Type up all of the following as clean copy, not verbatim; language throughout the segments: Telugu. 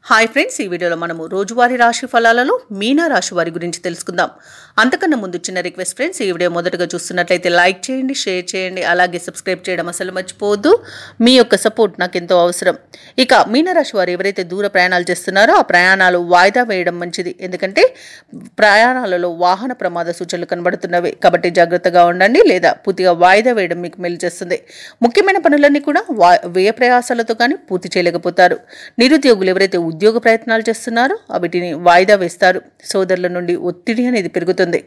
హాయ్ ఫ్రెండ్స్, ఈ వీడియోలో మనము రోజువారీ రాశి ఫలాలలో మీనా రాశి వారి గురించి తెలుసుకుందాం. అంతకన్నా ముందు చిన్న రిక్వెస్ట్ ఫ్రెండ్స్, ఈ వీడియో మొదటగా చూస్తున్నట్లయితే లైక్ చేయండి, షేర్ చేయండి, అలాగే సబ్స్క్రైబ్ చేయడం అసలు మర్చిపోవద్దు. మీ యొక్క సపోర్ట్ నాకు ఎంతో అవసరం. ఇక మీనా రాశి వారు ఎవరైతే దూర ప్రయాణాలు చేస్తున్నారో ఆ ప్రయాణాలు వాయిదా వేయడం మంచిది. ఎందుకంటే ప్రయాణాలలో వాహన ప్రమాద సూచనలు కనబడుతున్నవి కాబట్టి జాగ్రత్తగా ఉండండి, లేదా పూర్తిగా వాయిదా వేయడం మీకు మేలు చేస్తుంది. ముఖ్యమైన పనులన్నీ కూడా వ్యయ ప్రయాసాలతో కానీ పూర్తి చేయలేకపోతారు. నిరుద్యోగులు ఎవరైతే ఉద్యోగ ప్రయత్నాలు చేస్తున్నారో వీటిని వాయిదా వేస్తారు. సోదరుల నుండి ఒత్తిడి అనేది పెరుగుతుంది.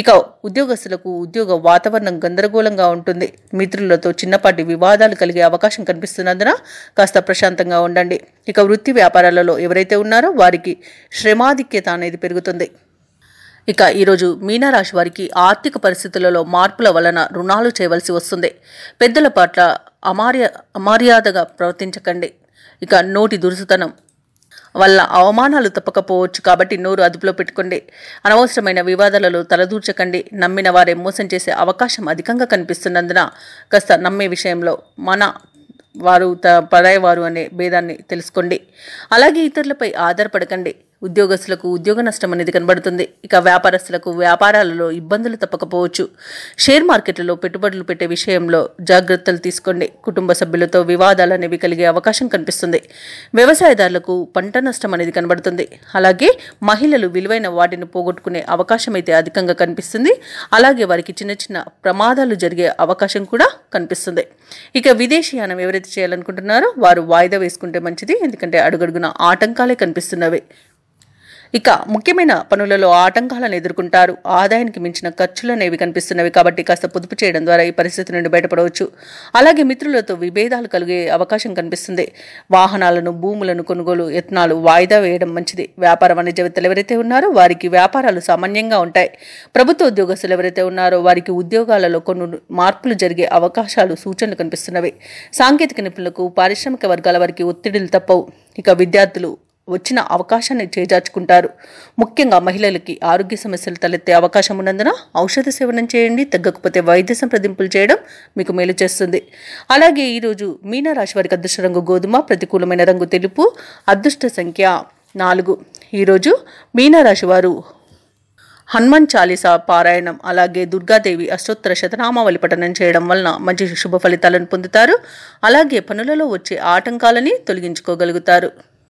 ఇక ఉద్యోగస్తులకు ఉద్యోగ వాతావరణం గందరగోళంగా ఉంటుంది. మిత్రులతో చిన్నపాటి వివాదాలు కలిగే అవకాశం కనిపిస్తున్నందున కాస్త ప్రశాంతంగా ఉండండి. ఇక వృత్తి వ్యాపారాలలో ఎవరైతే ఉన్నారో వారికి శ్రమాధిక్యత అనేది పెరుగుతుంది. ఇక ఈరోజు మీనారాశి వారికి ఆర్థిక పరిస్థితులలో మార్పుల వలన రుణాలు చేయవలసి వస్తుంది. పెద్దల పట్ల అమర్యాదగా ప్రవర్తించకండి. ఇక నోటి దురుసుతనం వల్ల అవమానాలు తప్పకపోవచ్చు కాబట్టి నోరు అదుపులో పెట్టుకోండి. అనవసరమైన వివాదాలలో తలదూర్చకండి. నమ్మిన వారే మోసం చేసే అవకాశం అధికంగా కనిపిస్తున్నందున కాస్త నమ్మే విషయంలో వారు పరాయవారు అనే భేదాన్ని తెలుసుకోండి. అలాగే ఇతరులపై ఆధారపడకండి. ఉద్యోగస్తులకు ఉద్యోగ నష్టం అనేది కనబడుతుంది. ఇక వ్యాపారస్తులకు వ్యాపారాలలో ఇబ్బందులు తప్పకపోవచ్చు. షేర్ మార్కెట్లలో పెట్టుబడులు పెట్టే విషయంలో జాగ్రత్తలు తీసుకోండి. కుటుంబ సభ్యులతో వివాదాలు అనేవి కలిగే అవకాశం కనిపిస్తుంది. వ్యవసాయదారులకు పంట నష్టం అనేది కనబడుతుంది. అలాగే మహిళలు విలువైన వాటిని పోగొట్టుకునే అవకాశం అయితే అధికంగా కనిపిస్తుంది. అలాగే వారికి చిన్న చిన్న ప్రమాదాలు జరిగే అవకాశం కూడా కనిపిస్తుంది. ఇక విదేశీయానం ఎవరైతే చేయాలనుకుంటున్నారో వారు వాయిదా వేసుకుంటే మంచిది. ఎందుకంటే అడుగడుగున ఆటంకాలే కనిపిస్తున్నవి. ఇక ముఖ్యమైన పనులలో ఆటంకాలను ఎదుర్కొంటారు. ఆదాయానికి మించిన ఖర్చులు అనేవి కనిపిస్తున్నవి కాబట్టి కాస్త పొదుపు చేయడం ద్వారా ఈ పరిస్థితి నుండి బయటపడవచ్చు. అలాగే మిత్రులతో విభేదాలు కలిగే అవకాశం కనిపిస్తుంది. వాహనాలను, భూములను కొనుగోలు యత్నాలు వాయిదా వేయడం మంచిది. వ్యాపార వాణిజ్యవేత్తలు ఎవరైతే ఉన్నారో వారికి వ్యాపారాలు సామాన్యంగా ఉంటాయి. ప్రభుత్వ ఉద్యోగస్తులు ఎవరైతే ఉన్నారో వారికి ఉద్యోగాలలో కొన్ని మార్పులు జరిగే అవకాశాలు, సూచనలు కనిపిస్తున్నవి. సాంకేతిక నిపుణులకు, పారిశ్రామిక వర్గాల వారికి ఒత్తిడిలు తప్పవు. ఇక విద్యార్థులు వచ్చిన అవకాశాన్ని చేజార్చుకుంటారు. ముఖ్యంగా మహిళలకి ఆరోగ్య సమస్యలు తలెత్తే అవకాశం ఉన్నందున ఔషధ సేవనం చేయండి. తగ్గకపోతే వైద్య సంప్రదింపులు చేయడం మీకు మేలు చేస్తుంది. అలాగే ఈరోజు మీనరాశి వారికి అదృష్ట రంగు గోధుమ, ప్రతికూలమైన రంగు తెలుపు, అదృష్ట సంఖ్య 4. ఈరోజు మీనరాశి వారు హనుమాన్ చాలీసా పారాయణం, అలాగే దుర్గాదేవి అష్టోత్తర శతనామావళి పఠనం చేయడం వలన మంచి శుభ ఫలితాలను పొందుతారు. అలాగే పనులలో వచ్చే ఆటంకాలని తొలగించుకోగలుగుతారు.